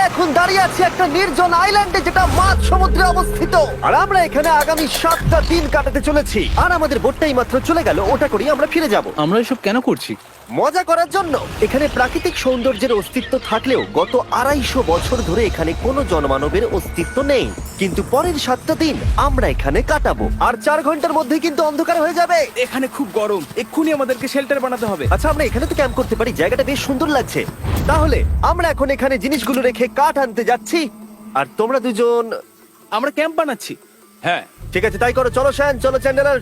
এখন দাঁড়িয়ে আছি একটা নির্জন আইল্যান্ডে যেটা মাঝ সমুদ্রে অবস্থিত, আর আমরা এখানে আগামী 7টা দিন কাটাতে চলেছি। আর আমাদের বোটটাই মাত্র চলে গেল, ওটা করেই আমরা ফিরে যাব আমরা এসব কেন করছি? মজা করার জন্য। এখানে প্রাকৃতিক সৌন্দর্যের অস্তিত্ব থাকলেও গত 250 বছর ধরে এখানে কোনো জনমানবের অস্তিত্ব নেই। কিন্তু পরের 7টা দিন আমরা এখানে কাটাবো, আর 4 ঘন্টার মধ্যে কিন্তু অন্ধকার হয়ে যাবে। এখানে খুব গরম, এক্ষুনি আমাদেরকে শেল্টার বানাতে হবে। আচ্ছা, আমরা এখানে তো ক্যাম্প করতে পারি, জায়গাটা বেশ সুন্দর লাগছে। তাহলে আমরা এখন এখানে জিনিসগুলো রেখে কাঠ আনতে যাচ্ছি, আর তোমরা দুজন। আমরা ক্যাম্প বানাচ্ছি। হ্যাঁ, ঠিক আছে, তাই করো। চলো শ্যান, চলো চ্যান্ডেলার।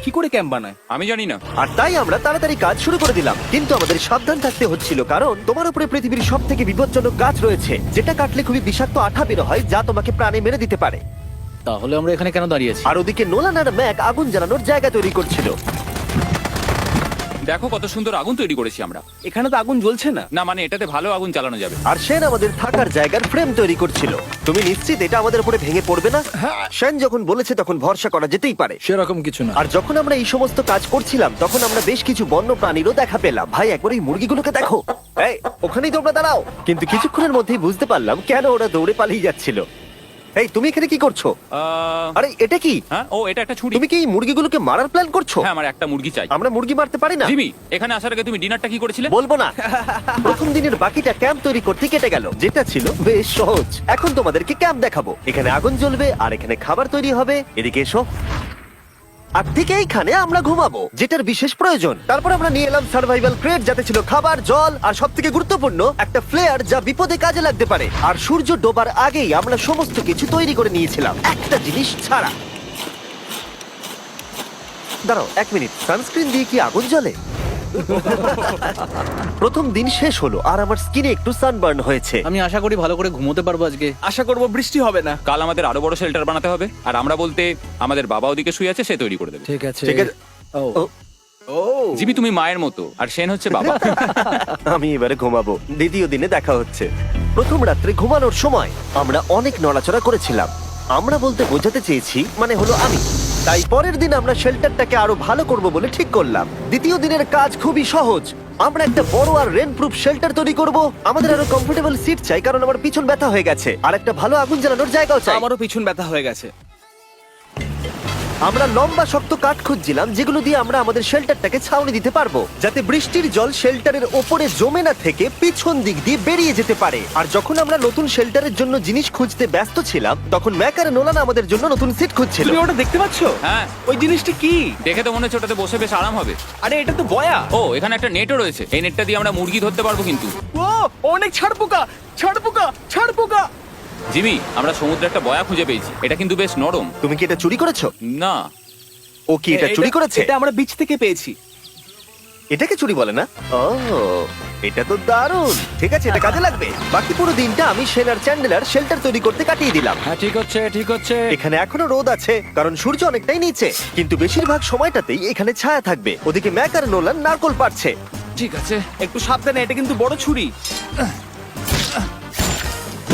কি করে ক্যাম্প বানায়? আমি জানি না। আর তাই আমরা তাড়াতাড়ি কাজ শুরু করে দিলাম, কিন্তু আমাদের সাবধান থাকতে হচ্ছিল, কারণ তোমার উপরে পৃথিবীর সব থেকে বিপজ্জনক গাছ রয়েছে, যেটা কাটলে খুবই বিষাক্ত আঠা বের হয়, যা তোমাকে প্রাণে মেরে দিতে পারে। তাহলে আমরা এখানে কেন দাঁড়িয়ে আছি? আর ওদিকে নোলান আর ম্যাক আগুন জ্বালানোর জায়গা তৈরি করছিল। দেখো কত সুন্দর আগুন তৈরি করেছি আমরা। এখানে তো আগুন জ্বলছে না। না মানে এটাতে ভালো আগুন চালানো যাবে। আর সেন আমাদের থাকার জায়গার ফ্রেম তৈরি করছিল। তুমি নিশ্চিত এটা আমাদের উপরে ভেঙে পড়বে না? সেন যখন বলেছে তখন ভরসা করা যেতেই পারে। সেরকম কিছু না। আর যখন আমরা এই সমস্ত কাজ করছিলাম, তখন আমরা বেশ কিছু বন্য প্রাণীরও দেখা পেলাম। ভাই, একবার এই মুরগিগুলোকে দেখো। এই, ওখানেই তোমরা দাঁড়াও। কিন্তু কিছুক্ষণের মধ্যেই বুঝতে পারলাম কেন ওরা দৌড়ে পালিয়ে যাচ্ছিল। এই, তুমি এখানে কি করছো? আরে এটা কি? হ্যাঁ, ও এটা একটা ছুরি। তুমি কি এই মুরগিগুলোকে মারার প্ল্যান করছো? হ্যাঁ, আমার একটা মুরগি চাই। আমরা মুরগি মারতে পারি না। জিমি, এখানে আসার আগে তুমি ডিনারটা কি করেছিলে? বলবো না। প্রথম দিনের বাকিটা ক্যাম্প তৈরি করতে কেটে গেল, যেটা ছিল বেশ সহজ। এখন তোমাদেরকে ক্যাম্প দেখাবো। এখানে আগুন জ্বলবে আর এখানে খাবার তৈরি হবে। এদিকে এসো। আর ঠিক এইখানে আমরা ঘুমাবো, যেটার বিশেষ প্রয়োজন। তারপর আমরা নিয়ে এলাম সার্ভাইভাল ক্রেট, যাতে ছিল খাবার, জল আর সবথেকে গুরুত্বপূর্ণ একটা ফ্লেয়ার, যা বিপদে কাজে লাগতে পারে। আর সূর্য ডোবার আগেই আমরা সমস্ত কিছু তৈরি করে নিয়েছিলাম, একটা জিনিস ছাড়া। দাঁড়াও 1 মিনিট, সানস্ক্রিন দিয়ে কি আগুন জ্বলে? প্রথম দিন শেষ হলো আর আমার স্কিনে একটু সানবার্ন হয়েছে। আমি আশা করি ভালো করে ঘুমোতে পারবো আজকে। আশা করব বৃষ্টি হবে না। কাল আমাদের আরো বড় শেল্টার বানাতে হবে, আর আমরা বলতে আমাদের বাবা ওদিকে শুয়ে আছে, সে তৈরি করে দেবে। ঠিক আছে। ঠিক আছে। ও, ও, ও জিমি তুমি মায়ের মতো, আর সেন হচ্ছে বাবা। আমি এবারে ঘুমাবো। দ্বিতীয় দিনে দেখা হচ্ছে। প্রথম রাত্রে ঘুমানোর সময় আমরা অনেক নড়াচড়া করেছিলাম। আমরা বলতে বোঝাতে চেয়েছি, মানে হলো আমি। তাই পরের দিন আমরা শেল্টারটাকে আরো ভালো করব বলে ঠিক করলাম। দ্বিতীয় দিনের কাজ খুবই সহজ। আমরা একটা বড় আর রেন প্রুফ শেল্টার তৈরি করব। আমাদের আরো কমফোর্টেবল সিট চাই, কারণ আমার পিছন ব্যথা হয়ে গেছে, আর একটা ভালো আগুন জ্বালানোর জায়গাও চাই। আমারও পিছন ব্যথা হয়ে গেছে। আমরা লম্বা শক্ত কাঠ খুঁজছিলাম, যেগুলো দিয়ে আমরা আমাদের শেল্টারটাকে ছাউনি দিতে পারবো, যাতে বৃষ্টির জল শেল্টারের ওপরে জমে না থেকে পিছন দিক দিয়ে বেরিয়ে যেতে পারে। আর যখন আমরা নতুন শেল্টারের জন্য জিনিস খুঁজতে ব্যস্ত ছিলাম, তখন ম্যাক আর নোলান আমাদের জন্য নতুন সিট খুঁজছিল। তুমি ওটা দেখতে পাচ্ছো? হ্যাঁ, ওই জিনিসটা কি? দেখে তো মনে হচ্ছে ওটাতে বসে বেশ আরাম হবে। আরে এটা তো বয়া। ও, এখানে একটা নেটও রয়েছে। এই নেটটা দিয়ে আমরা মুরগি ধরতে পারবো। কিন্তু ও অনেক ছাড় পোকা, ছাড় পোকা, ছাড় পোকা। জিমি, আমরা সমুদ্রে একটা বয়া খুঁজে পেয়েছি। এটা কিন্তু বেশ নরম। তুমি কি এটা চুরি করেছো? না, ও কি এটা চুরি করেছে? এটা আমরা বিচ থেকে পেয়েছি। এটাকে চুরি বলে না? ও, এটা তো দারুণ। ঠিক আছে, এটা কাজে লাগবে। বাকি পুরো দিনটা আমি সেন আর চ্যান্ডেলার শেল্টার তৈরি করতে কাটিয়ে দিলাম। হ্যাঁ, ঠিক হচ্ছে, ঠিক হচ্ছে। এখানে এখনো রোদ আছে, কারণ সূর্য অনেকটাই নিচে, কিন্তু বেশিরভাগ সময়টাতেই এখানে ছায়া থাকবে। ওদিকে ম্যাক আর নোলান নারকল পাড়ছে। ঠিক আছে। একটু সাবধানে, এটা কিন্তু বড় ছুরি।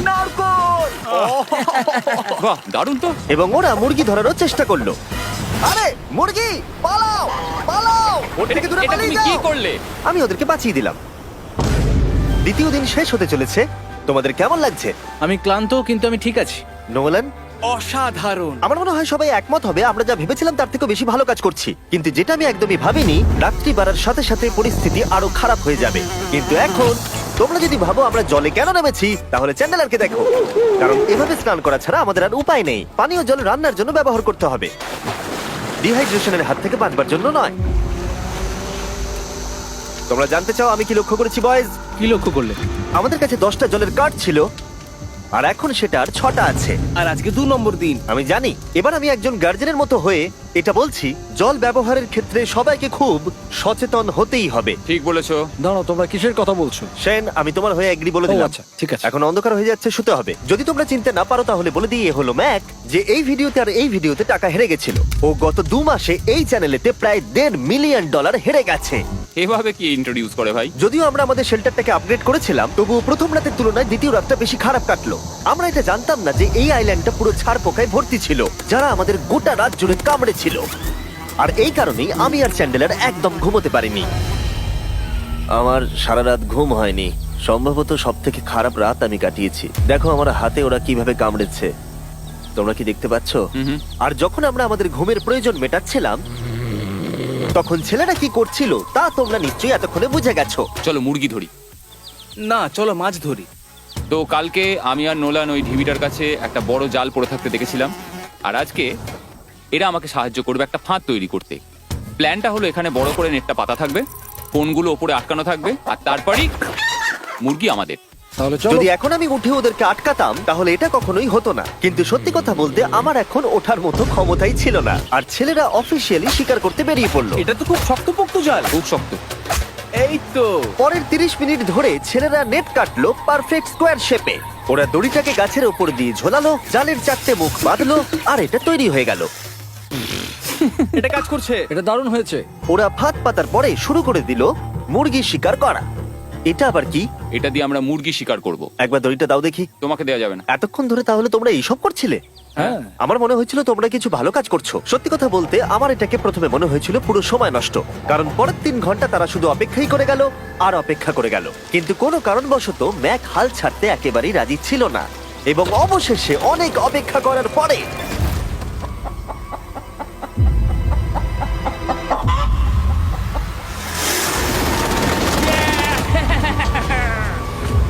নারকল! বাহ, দারুণ তো। এবং ওরা মুরগি ধরারও চেষ্টা করলো। আরে মুরগি, পালাও পালাও! ওটা থেকে দূরে এটা পালিয়ে তুমি কি যাও। করলে? আমি ওদেরকে বাঁচিয়ে দিলাম। দ্বিতীয় দিন শেষ হতে চলেছে। তোমাদের কেমন লাগছে? আমি ক্লান্ত, কিন্তু আমি ঠিক আছি। নোলান? অসাধারণ। আমার মনে হয় সবাই একমত হবে, আমরা যা ভেবেছিলাম তার থেকে বেশি ভালো কাজ করছি। কিন্তু যেটা আমি একদমই ভাবিনি, রাত্রি বাড়ার সাথে সাথে পরিস্থিতি আরো খারাপ হয়ে যাবে। কিন্তু এখন তোমরা যদি ভাবো আমরা জলে কেন নেমেছি, তাহলে চ্যান্ডেলারকে দেখো। কারণ এভাবে স্নান করা ছাড়া আমাদের আর উপায় নেই। পানীয় জল রান্নার জন্য ব্যবহার করতে হবে, ডিহাইড্রেশনের হাত থেকে বাঁচবার জন্য নয়। তোমরা জানতে চাও আমি কি লক্ষ্য করেছি বয়েজ? কি লক্ষ্য করলে? আমাদের কাছে 10টা জলের কার্ড ছিল, আর এখন সেটা আর 6টা আছে। আর আজকে 2 নম্বর দিন। আমি জানি। এবার আমি একজন গার্জেনের মতো হয়ে এটা বলছি, জল ব্যবহারের ক্ষেত্রে সবাইকে খুব সচেতন হতেই হবে। ঠিক বলেছো। দাঁড়াও, তোমরা কিসের কথা বলছো? সেন, আমি তোমার হয়ে এগ্রি বলে ও, দিলাম। আচ্ছা, ঠিক আছে। এখন অন্ধকার হয়ে যাচ্ছে, শুতে হবে। যদি তোমরা চিনতে না পারো তাহলে বলে দিয়ে হলো ম্যাক, যে এই ভিডিওতে আর এই ভিডিওতে টাকা হেরে গেছিল। ও গত 2 মাসে এই চ্যানেলেতে প্রায় $1.5 মিলিয়ন হেরে গেছে। এভাবে কি ইন্ট্রোডিউস করে ভাই? যদিও আমরা আমাদের শেল্টারটাকে আপগ্রেড করেছিলাম, তবুও প্রথম রাতের তুলনায় দ্বিতীয় রাতটা বেশি খারাপ কাটলো। আমরা এটা জানতাম না যে এই আইল্যান্ডটা পুরো ছাড় পোকায় ভর্তি ছিল, যারা আমাদের গোটা রাত জুড়ে কামড়েছিল। আর এই কারণেই আমি আর চ্যান্ডেলার একদম ঘুমোতে পারিনি। আমার সারা রাত ঘুম হয়নি, সম্ভবত সব থেকে খারাপ রাত আমি কাটিয়েছি। দেখো আমার হাতে ওরা কিভাবে কামড়েছে, তোমরা কি দেখতে পাচ্ছ? আর যখন আমরা আমাদের ঘুমের প্রয়োজন মেটাচ্ছিলাম, তখন ছেলেরা কি করছিল তা তোমরা নিশ্চয়ই এতক্ষণে বুঝে গেছো। চলো মুরগি ধরি। না, চলো মাছ ধরি। তো কালকে আমি আর নোলান ওই ঢিবিটার কাছে একটা বড় জাল পড়ে থাকতে দেখেছিলাম, আর আজকে এরা আমাকে সাহায্য করবে একটা ফাঁদ তৈরি করতে। প্ল্যানটা হলো এখানে বড় করে নেটটা পাতা থাকবে, কোনগুলো ওপরে আটকানো থাকবে, আর তারপরেই মুরগি আমাদের। তাহলে চলো। যদি এখন আমি উঠে ওদেরকে আটকাতাম তাহলে এটা কখনোই হতো না, কিন্তু সত্যি কথা বলতে আমার এখন ওঠার মতো ক্ষমতাই ছিল না। আর ছেলেরা অফিসিয়ালি স্বীকার করতে বেরিয়ে পড়লো। এটা তো খুব শক্তপোক্ত জাল। খুব শক্ত। এই তো। পরের 30 মিনিট ধরে ছেলেরা নেট কাটলো পারফেক্ট স্কোয়ার শেপে। ওরা দড়িটাকে গাছের উপর দিয়ে ঝোলালো, জালের 4টে মুখ বাঁধলো, আর এটা তৈরি হয়ে গেল। এটা কাজ করছে। এটা দারুণ হয়েছে। ওরা ফাঁদ পাতার পরে শুরু করে দিল মুরগি শিকার করা। এটা আবার কি? এটা দিয়ে আমরা মুরগি শিকার করব। একবার দড়িটা দাও দেখি। তোমাকে দেওয়া যাবে না। এতক্ষণ ধরে তাহলে তোমরা এইসব করছিলে? হ্যাঁ। আমার মনে হয়েছিল তোমরা কিছু ভালো কাজ করছো। সত্যি কথা বলতে আমার এটাকে প্রথমে মনে হয়েছিল পুরো সময় নষ্ট, কারণ পরের 3 ঘন্টা তারা শুধু অপেক্ষাই করে গেল আর অপেক্ষা করে গেল। কিন্তু কোনো কারণবশত ম্যাক হাল ছাড়তে একেবারেই রাজি ছিল না, এবং অবশেষে অনেক অপেক্ষা করার পরে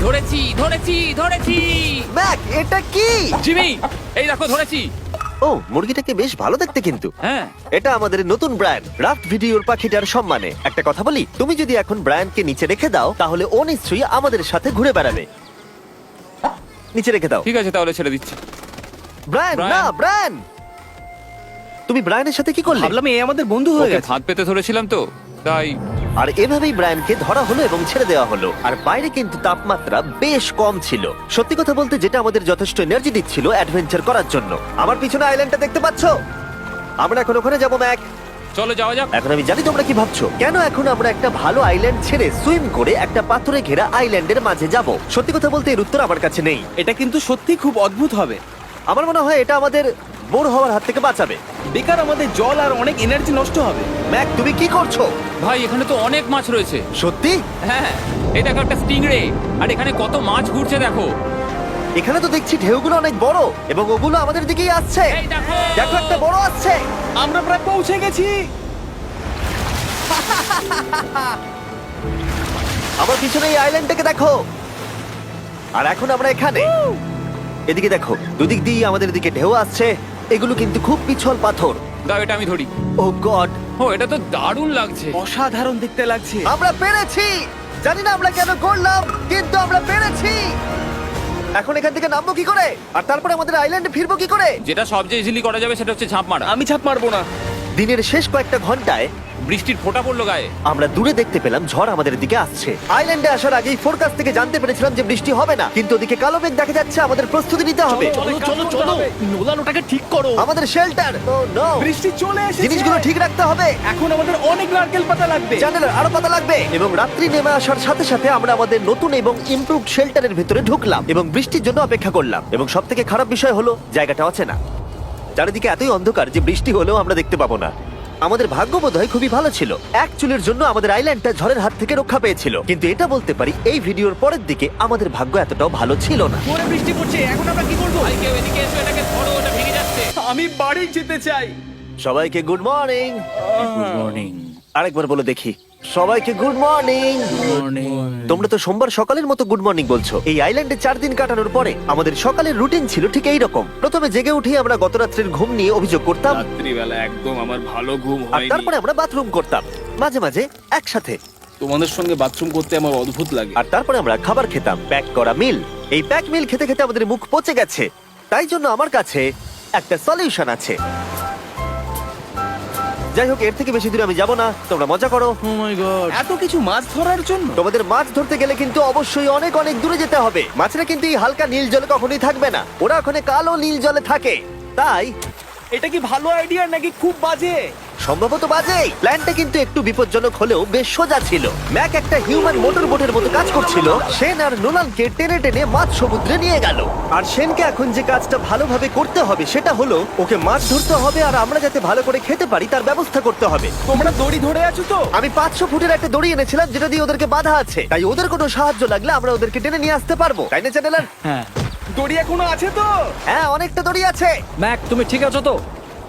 ধরেছি ধরেছি ধরেছি। ম্যাক, এটা কি? জিমি, এই দেখো ধরেছি। ও, মুরগিটাকে বেশ ভালো দেখতে কিন্তু। হ্যাঁ। এটা আমাদের নতুন ব্র্যান্ড রাফট ভিডিওর পাখিটার সম্মানে। একটা কথা বলি, তুমি যদি এখন ব্র্যান্ডকে নিচে রেখে দাও তাহলে ও নিশ্চয়ই আমাদের সাথে ঘুরে বেড়াবে। নিচে রেখে দাও। ঠিক আছে, তাহলে ছেড়ে দিচ্ছি। Brian, Brian. না ব্রায়ান, তুমি ব্রায়ানের সাথে কি করলে? ভাবলাম এই আমাদের বন্ধু হয়ে ওকে গেছে। ফাঁদ পেতে ধরেছিলাম তো, তাই। আর এভাবেই ব্রায়ানকে ধরা হলো এবং ছেড়ে দেওয়া হলো। আর বাইরে কিন্তু তাপমাত্রা বেশ কম ছিল। সত্যি কথা বলতে যেটা আমাদের যথেষ্ট এনার্জি দিচ্ছিল অ্যাডভেঞ্চার করার জন্য। আমার পিছনে আইল্যান্ডটা দেখতে পাচ্ছো? আমরা এখন ওখানে যাবো ম্যাক। চলো যাওয়া যাক। এখন আমি জানি তোমরা কি ভাবছো, কেন এখন আমরা একটা ভালো আইল্যান্ড ছেড়ে সুইম করে একটা পাথরে ঘেরা আইল্যান্ডের মাঝে যাব? সত্যি কথা বলতে এর উত্তর আমার কাছে নেই। এটা কিন্তু সত্যি খুব অদ্ভুত হবে। আমার মনে হয় এটা আমাদের বোর হওয়ার হাত থেকে বাঁচাবে। বেকার আমাদের জল আর অনেক এনার্জি নষ্ট হবে। ম্যাক, তুমি কি করছো? ভাই, এখানে তো অনেক মাছ রয়েছে। সত্যি? হ্যাঁ, এই দেখো একটা স্টিংরে, আর এখানে কত মাছ ঘুরছে দেখো। এখানে তো দেখছি ঢেউগুলো অনেক বড় এবং ওগুলো আমাদের দিকেই আসছে। এই দেখো। দেখো, একটা বড় আসছে। আমরা প্রায় পৌঁছে গেছি। আমার পিছনে এই আইল্যান্ডটাকে দেখো। আর এখন আমরা এখানে। এদিকে দেখো, দুদিক দিয়ে আমাদের দিকে ঢেউ আসছে। এগুলো কিন্তু খুব পিছল পাথর। দাও, এটা আমি ধরি। ও গড, ও, এটা তো দারুণ লাগছে। অসাধারণ দেখতে লাগছে। আমরা পেরেছি। জানি না আমরা কেন করলাম, কিন্তু আমরা পেরেছি। এখন এখান থেকে নামবো কি করে, আর তারপরে আমাদের আইল্যান্ডে ফিরবো কি করে? যেটা সবচেয়ে ইজিলি করা যাবে সেটা হচ্ছে ঝাঁপ মারা। আমি ছাপ মারবো না। দিনের শেষ কয়েকটা ঘন্টায় বৃষ্টির ফোঁটা পড়লো গায়ে। আমরা দূরে দেখতে পেলাম ঝড় আমাদের দিকে আসছে। আইল্যান্ডে আসার আগেই ফোরকাস্ট থেকে জানতে পেরেছিলাম যে বৃষ্টি হবে না, কিন্তু ওদিকে কালো মেঘ দেখা যাচ্ছে। আমাদের প্রস্তুতি নিতে হবে। চলো চলো চলো, নোলান ওটাকে ঠিক করো। আমাদের শেল্টার, ও নো, বৃষ্টি চলে এসেছে। জিনিসগুলো ঠিক রাখতে হবে। এখন আমাদের অনেক নারকেল পাতা লাগবে। জানালার আরো পাতা লাগবে। এবং রাত্রি নেমে আসার সাথে সাথে আমরা আমাদের নতুন এবং ইমপ্রুভড শেল্টারের ভিতরে ঢুকলাম এবং বৃষ্টির জন্য অপেক্ষা করলাম। এবং সব থেকে খারাপ বিষয় হলো জায়গাটা অচেনা। চারিদিকে এতই অন্ধকার যে বৃষ্টি হলেও আমরা দেখতে পাবো না। আমাদের ভাগ্য বোধহয় খুবই ভালো ছিল। এক চুলের জন্য আমাদের আইল্যান্ডটা ঝড়ের হাত থেকে রক্ষা পেয়েছিল, কিন্তু এটা বলতে পারি এই ভিডিওর পরের দিকে আমাদের ভাগ্য এতটাও ভালো ছিল না। পরে বৃষ্টি পড়ছে, এখন আমরা কি করব? ভাই, কেউ এদিকে এসো, এটাকে ধরো, ওটা ভেঙে যাচ্ছে। আমি বাড়ি যেতে চাই। সবাইকে গুড মর্নিং। Good morning. আরেকবার বলে দেখি, সবাইকে গুড মর্নিং। তোমরা তো সোমবার সকালের মতো গুড মর্নিং বলছো। এই আইল্যান্ডে 4 দিন কাটানোর পরে আমাদের সকালের রুটিন ছিল ঠিক এই রকম। প্রথমে জেগে উঠে আমরা গত রাত্রের ঘুম নিয়ে অভিযোগ করতাম, রাত্রিবেলা একদম আমার ভালো ঘুম আর হয়নি। তারপরে আমরা বাথরুম করতাম, মাঝে মাঝে একসাথে। তোমাদের সঙ্গে বাথরুম করতে আমার অদ্ভুত লাগে। আর তারপরে আমরা খাবার খেতাম, প্যাক করা মিল। এই প্যাক মিল খেতে খেতে আমাদের মুখ পচে গেছে। তাই জন্য আমার কাছে একটা সলিউশন আছে। যাই হোক, এর থেকে বেশি দূরে আমি যাব না, তোমরা মজা করো। ও মাই গড। এত কিছু মাছ ধরার জন্য? তোমাদের মাছ ধরতে গেলে কিন্তু অবশ্যই অনেক অনেক দূরে যেতে হবে। মাছেরা কিন্তু এই হালকা নীল জলে কখনোই থাকবে না, ওরা ওখানে কালো নীল জলে থাকে। তাই এটা কি ভালো আইডিয়া নাকি খুব বাজে? সম্ভবত বাজেই। প্ল্যানটা কিন্তু একটু বিপজ্জনক হলেও বেশ সোজা ছিল। ম্যাক একটা হিউম্যান মোটর বোটের মতো কাজ করছিল। শেন আর নোলানকে টেনে টেনে মাছ সমুদ্রে নিয়ে গেল। আর শেনকে এখন যে কাজটা ভালোভাবে করতে হবে সেটা হলো ওকে মাছ ধরতে হবে, আর আমরা যাতে ভালো করে খেতে পারি তার ব্যবস্থা করতে হবে। তোমরা দড়ি ধরে আছো তো? আমি 500 ফুটের একটা দড়ি এনেছিলাম যেটা দিয়ে ওদেরকে বাঁধা আছে, তাই ওদের কোনো সাহায্য লাগলে আমরা ওদেরকে টেনে নিয়ে আসতে পারবো, তাই না চ্যানেলার? হ্যাঁ। দড়ি এখনো আছে তো? হ্যাঁ, অনেকটা দড়ি আছে। ম্যাক, তুমি ঠিক আছো তো?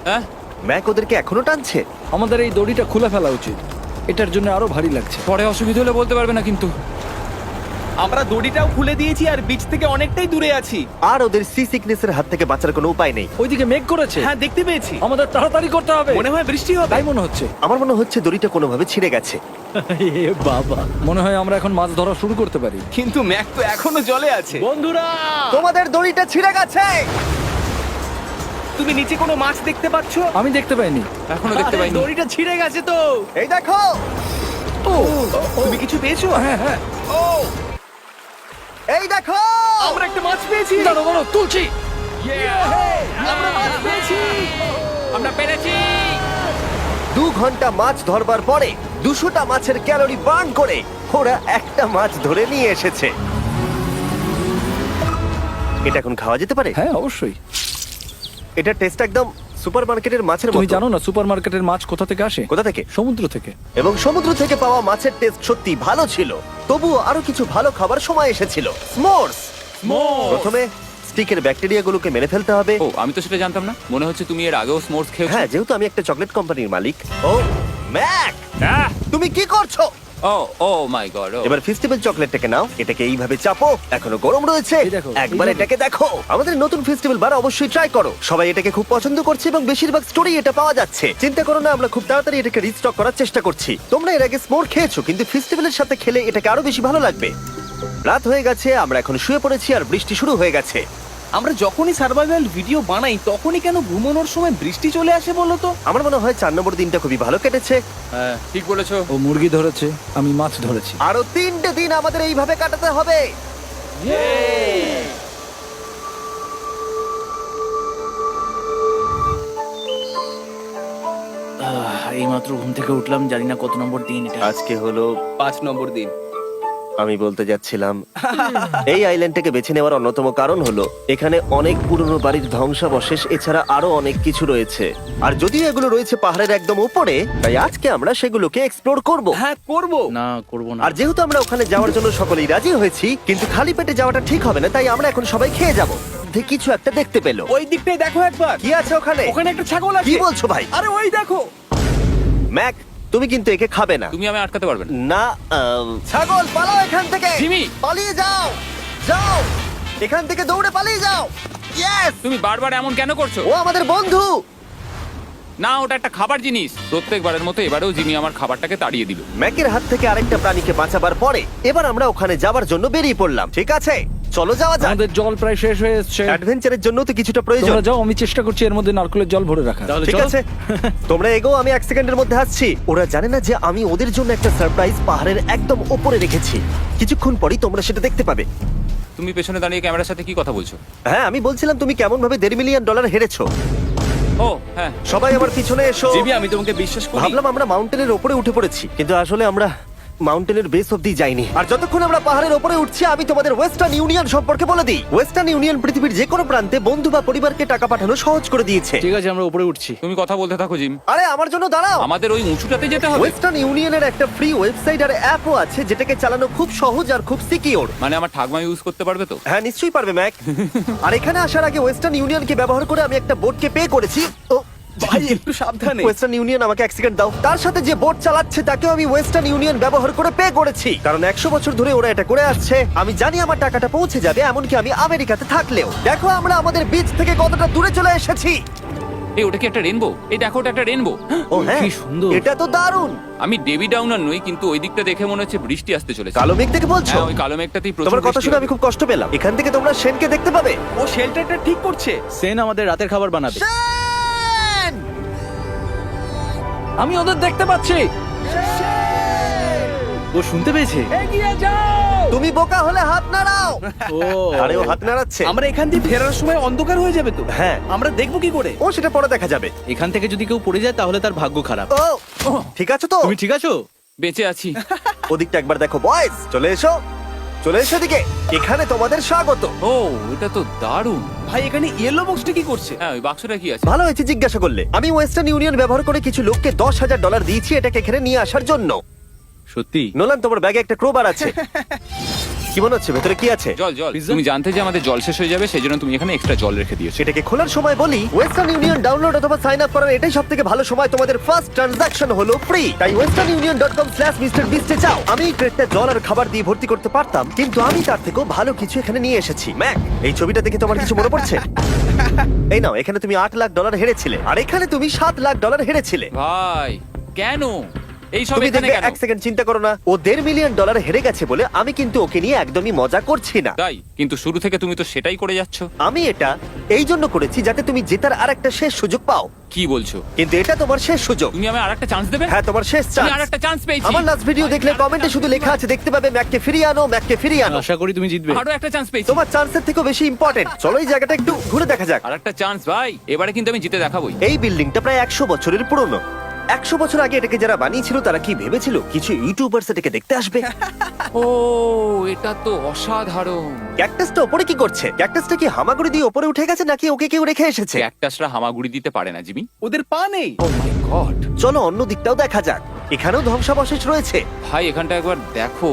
হ্যাঁ, ম্যাক ওদেরকে এখনো টানছে। আমাদের এই দড়িটা খুলে ফেলা উচিত, এটার জন্য আরো ভারী লাগছে। পরে অসুবিধা হলে বলতে পারবে না কিন্তু। আমরা দড়িটাও খুলে দিয়েছি আর বিচ থেকে অনেকটাই দূরে আছি। আর ওদের সি সিকনেসের হাত থেকে বাঁচার কোনো উপায় নেই। ওইদিকে মেঘ করেছে। হ্যাঁ, দেখতে পেয়েছি। আমাদের তাড়াতাড়ি করতে হবে। মনে হয় বৃষ্টি হবে। তাই মনে হচ্ছে। আমার মনে হচ্ছে দড়িটা কোনোভাবে ছিঁড়ে গেছে। এ বাবা, মনে হয় আমরা এখন মাছ ধরা শুরু করতে পারি। কিন্তু ম্যাক তো এখনো জলে আছে। বন্ধুরা, তোমাদের দড়িটা ছিঁড়ে গেছে। তুমি নিচে কোনো মাছ দেখতে পাচ্ছো? আমি দেখতে পাইনি। এখনো দেখতে পাইনি। দড়িটা ছিঁড়ে গেছে তো। এই দেখো। তুমি কিছু পেয়েছো? হ্যাঁ হ্যাঁ, ও, এই দেখো। আমরা একটা মাছ পেয়েছি। দাঁড়ো দাঁড়ো, তুলছি। আমরা মাছ পেয়েছি। আমরা পেরেছি। 2 ঘন্টা মাছ ধরবার পরে 200টা মাছের ক্যালোরি বার্ন করে ওরা একটা মাছ ধরে নিয়ে এসেছে। এটা এখন খাওয়া যেতে পারে? হ্যাঁ অবশ্যই। এটা টেস্ট একদম সুপারমার্কেটের মাছের তুমি মতো। জানো না সুপারমার্কেটের মাছ কোথা থেকে আসে? কোথা থেকে? সমুদ্র থেকে। এবং সমুদ্র থেকে পাওয়া মাছের টেস্ট সত্যি ভালো ছিল। তবুও আরো কিছু ভালো খাবার সময় এসেছিল। স্মোর্স। প্রথমে স্টিকের ব্যাকটেরিয়াগুলোকে মেরে ফেলতে হবে। ও, আমি তো সেটা জানতাম না। মনে হচ্ছে তুমি এর আগেও স্মোর্স খেয়েছো। হ্যাঁ, যেহেতু আমি একটা চকলেট কোম্পানির মালিক। ও ম্যাক, আহ! তুমি কি করছো? ও ও মাই গড। এবার ফেস্টিভ্যাল চকলেটটাকে নাও, এটাকে এইভাবে চাপো, এখনো গরম রয়েছে। এই দেখো, একবার এইভাবে। এটাকে দেখো। আমাদের নতুন ফেস্টিভ্যাল বার অবশ্যই ট্রাই করো। সবাই এটাকে খুব পছন্দ করছে এবং বেশিরভাগ স্টোরি এটা পাওয়া যাচ্ছে। চিন্তা করো না, আমরা খুব তাড়াতাড়ি এটাকে রিস্টক করার চেষ্টা করছি। তোমরা এর আগে স্মোর খেয়েছো, কিন্তু ফেস্টিভ্যালের সাথে খেলে এটাকে আরো বেশি ভালো লাগবে। রাত হয়ে গেছে, আমরা এখন শুয়ে পড়েছি আর বৃষ্টি শুরু হয়ে গেছে। আমরা যখনই সার্ভাইভাল ভিডিও বানাই তখনই কেন ঘুমানোর সময় বৃষ্টি চলে আসে বলো তো? আমার মনে হয় 4 নম্বর দিনটা খুবই ভালো কেটেছে। হ্যাঁ, ঠিক বলেছো। ও মুরগি ধরেছে, আমি মাছ ধরেছি। আরো 3টে দিন আমাদের এইভাবে কাটাতে হবে। এইমাত্র ঘুম থেকে উঠলাম, জানি না কত নম্বর দিন এটা। আজকে হলো 5 নম্বর দিন। আমি বলতে যাচ্ছিলাম এই আইল্যান্ডটাকে বেছে নেওয়ার অন্যতম কারণ হলো এখানে অনেক পুরনো বাড়ির ধ্বংসাবশেষ, এছাড়া আরো অনেক কিছু রয়েছে। আর যদিও এগুলো রয়েছে পাহাড়ের একদম উপরে, তাই আজকে আমরা সেগুলোকে এক্সপ্লোর করব। হ্যাঁ, করব। না, করবো না। আর যেহেতু আমরা ওখানে যাওয়ার জন্য সকলেই রাজি হয়েছি, কিন্তু খালি পেটে যাওয়াটা ঠিক হবে না, তাই আমরা এখন সবাই খেয়ে যাব। কিছু একটা দেখতে পেলো। ওই দিকটাই দেখো একবার। কি আছে ওখানে? ওখানে একটা ছাগল আছে। কি বলছো ভাই? আরে ওই দেখো। ম্যাক, তুমি কিন্তু একে খাবে না। তুমি আমি আটকাতে পারবে না। না, ছাগল পালাও এখান থেকে। জিমি! পালিয়ে যাও, যাও এখান থেকে, দৌড়ে পালিয়ে যাও। ইয়েস! তুমি বারবার এমন কেন করছো? ও আমাদের বন্ধু। না, ওটা একটা খাবার জিনিস। প্রত্যেকবারের মতো এবারেও জিমি আমার খাবারটাকে তাড়িয়ে দিল। ম্যাকের হাত থেকে আরেকটা প্রাণীকে বাঁচাবার পরে এবার আমরা ওখানে যাবার জন্য বেরিয়ে পড়লাম। ঠিক আছে, চলো যাওয়া যাক। আমাদের জল প্রায় শেষ হয়ে এসছে। অ্যাডভেঞ্চারের জন্য তো কিছুটা প্রয়োজন। তোমরা যাও, আমি চেষ্টা করছি এর মধ্যে নারকেলের জল ভরে রাখা। তাহলে ঠিক চলো। আছে, তোমরা এগো, আমি 1 সেকেন্ডের মধ্যে আসছি। ওরা জানে না যে আমি ওদের জন্য একটা সারপ্রাইজ পাহাড়ের একদম উপরে রেখেছি। কিছুক্ষণ পরেই তোমরা সেটা দেখতে পাবে। তুমি পেছনে দাঁড়িয়ে ক্যামেরার সাথে কি কথা বলছো? হ্যাঁ, আমি বলছিলাম তুমি কেমন ভাবে $1.5 মিলিয়ন হেরেছো। ও হ্যাঁ, সবাই আমার পিছনে এসো। জিমি, আমি তোমাকে বিশ্বাস করি। ভাবলাম আমরা মাউন্টেনের উপরে উঠে পড়েছি, কিন্তু আসলে আমরা মাউন্টেনের বেস অব্দি যাইনি। আর যতক্ষণ আমরা পাহাড়ের উপরে উঠছি, আমি তোমাদের ওয়েস্টার্ন ইউনিয়ন সম্পর্কে বলে দিই। ওয়েস্টার্ন ইউনিয়ন পৃথিবীর যে কোনো প্রান্তে বন্ধু বা পরিবারকে টাকা পাঠানো সহজ করে দিয়েছে। ঠিক আছে, আমরা উপরে উঠছি। তুমি কথা বলতে থাকো জিম। আরে আমার জন্য দাঁড়াও। আমাদের ওই উঁচুটাতে যেতে হবে। ওয়েস্টার্ন ইউনিয়নের একটা ফ্রি ওয়েবসাইট আর অ্যাপও আছে, যেটাকে চালানো খুব সহজ আর খুব সিকিউর। মানে আমার ঠাকমা ইউজ করতে পারবে তো? হ্যাঁ, নিশ্চয়ই পারবে ম্যাক। আর এখানে আসার আগে ওয়েস্টার্ন ইউনিয়নকে ব্যবহার করে আমি একটা বোটকে পে করেছি। ও ভাই, একটু সাবধানে। ওয়েস্টার্ন ইউনিয়ন আমাকে 1 সেকেন্ড দাও। তার সাথে যে বোট চালাচ্ছে তাকেও আমি ওয়েস্টার্ন ইউনিয়ন ব্যবহার করে পে করেছি, কারণ 100 বছর ধরে ওরা এটা করে আসছে। আমি জানি আমার টাকাটা পৌঁছে যাবে, এমনকি আমি আমেরিকাতে থাকলেও। দেখো আমরা আমাদের বিচ থেকে কতটা দূরে চলে এসেছি। এই, ওটা কি একটা রেনবো? এই দেখো, ওটা একটা রেনবো। ও হ্যাঁ, কি সুন্দর। এটা তো দারুণ। আমি ডেভি ডাউনার নই, কিন্তু ওই দিকটা দেখে মনে হচ্ছে বৃষ্টি আসতে চলেছে। কালো মেঘ থেকে বলছো? হ্যাঁ, ওই কালো মেঘটাতেই প্রচুর তোমার কথা বৃষ্টি শুনে হবে। আমি খুব কষ্ট পেলাম। এখান থেকে তোমরা শেনকে দেখতে পাবে। ও শেল্টারটা ঠিক করছে। সেন আমাদের রাতের খাবার বানাবে। শেন! আমি ওদের দেখতে পাচ্ছি। ও শুনতে পেয়েছে। এগিয়ে যাও। তুমি বোকা হলে হাত নাড়াও। ও আরে ও হাত নাড়াচ্ছে। আমরা এখান দিয়ে ফেরার সময় অন্ধকার হয়ে যাবে তো। হ্যাঁ। আমরা দেখবো কি করে? ও সেটা পরে দেখা যাবে। এখান থেকে যদি কেউ পড়ে যায় তাহলে তার ভাগ্য খারাপ। ও ঠিক আছে তো? তুমি ঠিক আছো? বেঁচে আছি। ওদিকটা একবার দেখো বয়েজ, চলে এসো, চলে এসো দিকে। এখানে তোমাদের স্বাগত। ও এটা তো দারুণ। ভাই এখানে ইয়েলো বক্সটা কি করছে? হ্যাঁ ওই বাক্সটা কি আছে? ভালো হয়েছে জিজ্ঞাসা করলে। আমি ওয়েস্টার্ন ইউনিয়ন ব্যবহার করে কিছু লোককে $10,000 দিয়েছি এটাকে এখানে নিয়ে আসার জন্য। সত্যি? নোলান, তোমার ব্যাগে একটা ক্রোবার আছে। কি মনে হচ্ছে ভেতরে কি আছে? জল জল। তুমি জানতে যে আমাদের জল শেষ হয়ে যাবে সেই জন্য তুমি এখানে এক্সট্রা জল রেখে দিয়েছো। সেটাকে খোলার সময় বলি, ওয়েস্টার্ন ইউনিয়ন ডাউনলোড অথবা সাইন আপ করার এটাই সবথেকে ভালো সময়। তোমাদের ফার্স্ট ট্রানজাকশন হলো ফ্রি। তাই westernunion.com/MrBeast এ যাও। আমি এই ক্রেটটা জল আর খাবার দিয়ে ভর্তি করতে পারতাম, কিন্তু আমি তার থেকেও ভালো কিছু এখানে নিয়ে এসেছি। ম্যাক, এই ছবিটা দেখে তোমার কিছু মনে পড়ছে? এই নাও, এখানে তুমি $8 লাখ হেরেছিলে, আর এখানে তুমি $7 লাখ হেরেছিলে। ভাই কেন এই সব তুমি এখানে দেখবে, কেন? এক সেকেন্ড চিন্তা করো না। ও $1.5 মিলিয়ন হেরে গেছে বলে আমি কিন্তু ওকে নিয়ে একদমই মজা করছি না। তাই কিন্তু শুরু থেকে তুমি তো সেটাই করে যাচ্ছ। আমি এটা এই জন্য করেছি যাতে তুমি জেতার আরেকটা শেষ সুযোগ পাও, কি বলছো? কিন্তু এটা তোমার শেষ সুযোগ। তুমি আমায় আরেকটা চান্স দেবে? হ্যাঁ, তোমার শেষ আমি চান্স। আরেকটা চান্স পেয়েছি। আমার লাস্ট ভিডিও দেখলে কমেন্টে শুধু লেখা আছে, দেখতে পাবে ম্যাককে ফিরিয়ে আনো, ম্যাককে ফিরিয়ে আনো। আশা করি তুমি জিতবে। আরো একটা চান্স পেয়েছি। তোমার চান্সের থেকেও বেশি ইম্পর্টেন্ট। চলো এই জায়গাটা একটু ঘুরে দেখা যাক। আরেকটা চান্স ভাই, এবারে কিন্তু আমি জিতে দেখাবোই। এই বিল্ডিংটা প্রায় 100 বছরের পুরনো। 100 বছর আগে এটাকে যারা বানিয়েছিল তারা কি ভেবেছিল কিছু ইউটিউবার্স এটাকে দেখতে আসবে? ও এটা তো অসাধারণ। ক্যাকটাসটা ওপরে কি করছে? ক্যাকটাসটা কি হামাগুড়ি দিয়ে ওপরে উঠে গেছে নাকি ওকে কেউ রেখে এসেছে? ক্যাকটাসরা হামাগুড়ি দিতে পারে না জিমি। ওদের পা নেই। ও মাই গড। চলো অন্য দিকটাও দেখা যাক। এখানেও ধ্বংসাবশেষ রয়েছে। ভাই এখানটা একবার দেখো,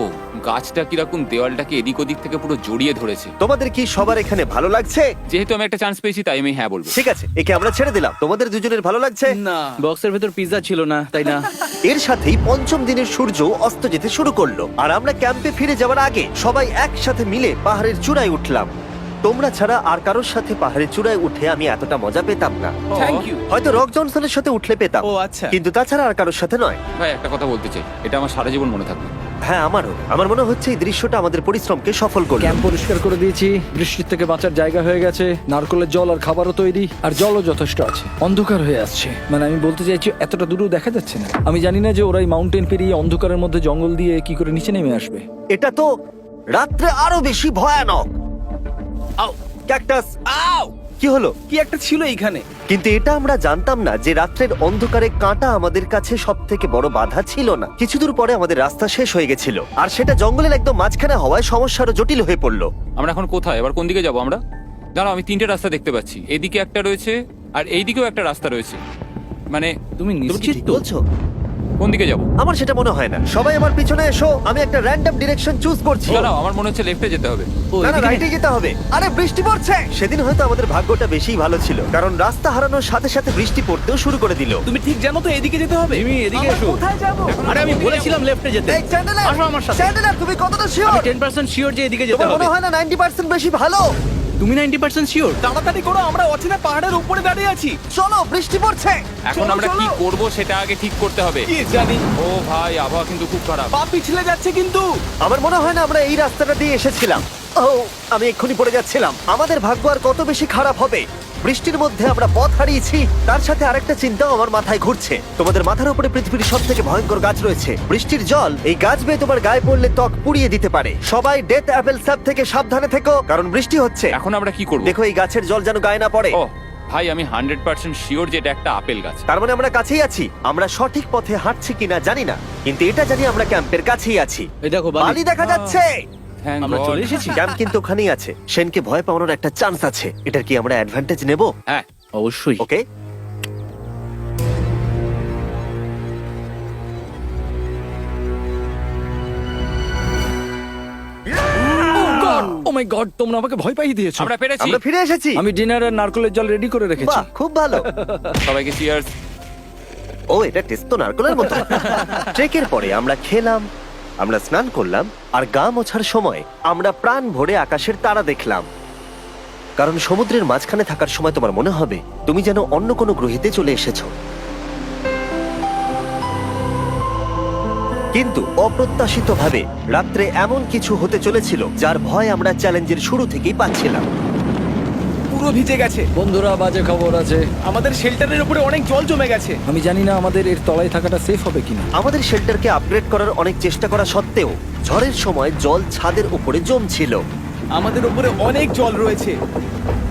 গাছটা কিরকম দেওয়ালটাকে এদিক ওদিক থেকে পুরো জড়িয়ে ধরেছে। তোমাদের কি সবার এখানে ভালো লাগছে? যেহেতু আমি একটা চান্স পেয়েছি তাই আমি হ্যাঁ বলবো। ঠিক আছে, একে আমরা ছেড়ে দিলাম। তোমাদের দুজনের ভালো লাগছে? না, বক্সের ভেতর পিৎজা ছিল না, তাই না? এর সাথেই পঞ্চম দিনের সূর্য অস্ত যেতে শুরু করলো, আর আমরা ক্যাম্পে ফিরে যাওয়ার আগে সবাই একসাথে মিলে পাহাড়ের চূড়ায় উঠলাম। তোমরা ছাড়া আর কারোর সাথে পাহাড়ের চূড়ায় উঠে আমি এতটা মজা পেতাম না। Thank you. হয়তো রক জনসনের সাথে উঠলে পেতাম, ও আচ্ছা। কিন্তু তাছাড়া আর কারোর সাথে নয়। ভাই একটা কথা বলতে চাই, এটা আমার সারা জীবন মনে থাকবে। হ্যাঁ, আমারও। আমার মনে হচ্ছে এই দৃশ্যটা আমাদের পরিশ্রমকে সফল করলো। ক্যাম্প পরিষ্কার করে দিয়েছি, বৃষ্টির থেকে বাঁচার জায়গা হয়ে গেছে, নারকেলের জল আর খাবারও তৈরি, আর জলও যথেষ্ট আছে। অন্ধকার হয়ে আসছে, মানে আমি বলতে চাইছি এতটা দূরেও দেখা যাচ্ছে না। আমি জানি না যে ওরা এই মাউন্টেন পেরিয়ে অন্ধকারের মধ্যে জঙ্গল দিয়ে কি করে নিচে নেমে আসবে। এটা তো রাত্রে আরো বেশি ভয়ানক। আও, ক্যাকটাস! আও! কি হলো? কি একটা ছিল এইখানে। কিন্তু এটা আমরা জানতাম না যে রাত্রের অন্ধকারে কাঁটা আমাদের কাছে সব থেকে বড় বাধা ছিল না। কিছু দূর পরে আমাদের রাস্তা শেষ হয়ে গেছিল, আর সেটা জঙ্গলের একদম মাঝখানে হওয়ায় সমস্যা আরো জটিল হয়ে পড়লো। আমরা এখন কোথায়, এবার কোন দিকে যাবো আমরা? দাঁড়াও, আমি তিনটে রাস্তা দেখতে পাচ্ছি। এদিকে একটা রয়েছে আর এইদিকেও একটা রাস্তা রয়েছে। মানে তুমি তুমি কি নিশ্চিত ঠিক তো? বলছো? কোন দিকে যাবো? আমার সেটা মনে হয় না। সবাই আমার পিছনে এসো, আমি একটা র্যান্ডম ডিরেকশন চুজ করছি। দাঁড়াও, আমার মনে হচ্ছে লেফটে যেতে হবে। ও, না না, এদিকে? রাইটে যেতে হবে। আরে বৃষ্টি পড়ছে। সেদিন হয়তো আমাদের ভাগ্যটা বেশি ভালো ছিল, কারণ রাস্তা হারানোর সাথে সাথে বৃষ্টি পড়তেও শুরু করে দিল। তুমি ঠিক জানো তো এদিকে যেতে হবে? জিমি, এদিকে আমরা এসো। কোথায় যাবো? আরে আমি বলেছিলাম লেফটে যেতে। এই চ্যান্ডেলার, আসো আমার সাথে। চ্যান্ডেলার, তুমি কতটা আমি শিওর? 10% শিওর যে এদিকে যেতে তোমার হবে। মনে হয় না 90% বেশি ভালো? তুমি 90% শিওর? তাড়াতাড়ি করো, আমরা অচেনা পাহাড়ের উপরে দাঁড়িয়ে আছি। চলো, বৃষ্টি পড়ছে। এখন চলো, আমরা কি চলো। করব সেটা আগে ঠিক করতে হবে। কি জানি, ও ভাই, আবহাওয়া কিন্তু খুব খারাপ। পা পিছলে যাচ্ছে কিন্তু। আমার মনে হয় না আমরা এই রাস্তাটা দিয়ে এসেছিলাম। ও, আমি এক্ষুনি পড়ে যাচ্ছিলাম। আমাদের ভাগ্য আর কত বেশি খারাপ হবে। বৃষ্টির মধ্যে আমরা পথ হারিয়েছি, তার সাথে আরেকটা চিন্তাও আমার মাথায় ঘুরছে। তোমাদের মাথার উপরে পৃথিবীর সব থেকে ভয়ঙ্কর গাছ রয়েছে। বৃষ্টির জল এই গাছ বেয়ে তোমার গায়ে পড়লে ত্বক পুড়িয়ে দিতে পারে। সবাই ডেথ অ্যাপেল স্যাপ থেকে সাবধানে থেকো, কারণ বৃষ্টি হচ্ছে। এখন আমরা কি করব? দেখো, এই গাছের জল যেন গায়ে না পড়ে। ও ভাই, আমি 100% শিওর যে এটা একটা আপেল গাছ। তার মানে আমরা কাছেই আছি। আমরা সঠিক পথে হাঁটছি কিনা জানি না, কিন্তু এটা জানি আমরা ক্যাম্পের কাছেই আছি। এই দেখো বালি বালি। দেখা যাচ্ছে। Thank আমরা God. চলে এসেছি। ক্যাম্প কিন্তু ওখানেই আছে। সেনকে ভয় পাওয়ানোর একটা চান্স আছে। এটার কি আমরা অ্যাডভান্টেজ নেব? হ্যাঁ, অবশ্যই। ওকে। ও মাই গড, তোমরা আমাকে ভয় পাইয়ে দিয়েছো। আমরা পেরেছি। আমরা ফিরে এসেছি। আমি ডিনার আর নারকেলের জল রেডি করে রেখেছি। বাহ, খুব ভালো। সবাইকে চিয়ার্স। ও, এটা টেস্ট তো নারকেলের মতো। ট্রেকের পরে আমরা খেলাম, আমরা স্নান করলাম, আর গা মোছার সময় আমরা প্রাণ ভরে আকাশের তারা দেখলাম। কারণ সমুদ্রের মাঝখানে থাকার সময় তোমার মনে হবে তুমি যেন অন্য কোনো গ্রহেতে চলে এসেছো। কিন্তু অপ্রত্যাশিতভাবে রাত্রে এমন কিছু হতে চলেছিল যার ভয় আমরা চ্যালেঞ্জের শুরু থেকেই পাচ্ছিলাম। পুরো ভিজে গেছে। বন্ধুরা, বাজে খবর আছে। আমাদের শেল্টারের উপরে অনেক জল জমে গেছে। আমি জানি না আমাদের এর তলায় থাকাটা সেফ হবে কিনা। আমাদের শেল্টারকে আপগ্রেড করার অনেক চেষ্টা করা সত্ত্বেও ঝড়ের সময় জল ছাদের উপরে জমছিল। আমাদের উপরে অনেক জল রয়েছে।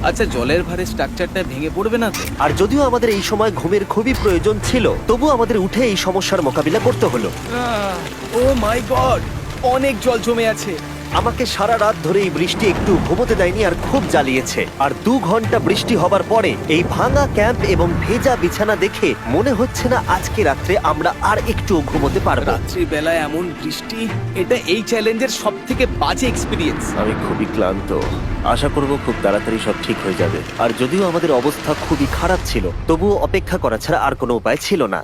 আচ্ছা, জলের ভারে স্ট্রাকচারটা ভেঙে পড়বে না তো? আর যদিও আমাদের এই সময় ঘুমের খুবই প্রয়োজন ছিল, তবু আমাদের উঠে এই সমস্যার মোকাবিলা করতে হলো। ও মাই গড, অনেক জল জমে আছে। আমাকে সারা রাত ধরে এই বৃষ্টি একটু ঘুমোতে দেয়নি আর খুব জ্বালিয়েছে। আর 2 ঘন্টা বৃষ্টি হবার পরে এই ভাঙা ক্যাম্প এবং ভেজা বিছানা দেখে মনে হচ্ছে না আজকে রাত্রে আমরা আর একটু ঘুমোতে পারবো। রাত্রি বেলায় এমন বৃষ্টি, এটা এই চ্যালেঞ্জের সব থেকে বাজে এক্সপিরিয়েন্স। আমি খুবই ক্লান্ত। আশা করব খুব তাড়াতাড়ি সব ঠিক হয়ে যাবে। আর যদিও আমাদের অবস্থা খুবই খারাপ ছিল, তবুও অপেক্ষা করা ছাড়া আর কোনো উপায় ছিল না।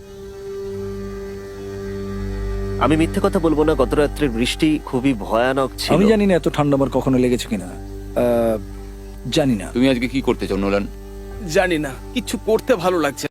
আমি মিথ্যে কথা বলবো না, গত রাত্রের বৃষ্টি খুবই ভয়ানক ছিল। আমি জানি না এত ঠান্ডা আমার কখনো লেগেছে কিনা। জানি না। তুমি আজকে কি করতে চাও নোলান? জানি না, কিছু করতে ভালো লাগছে।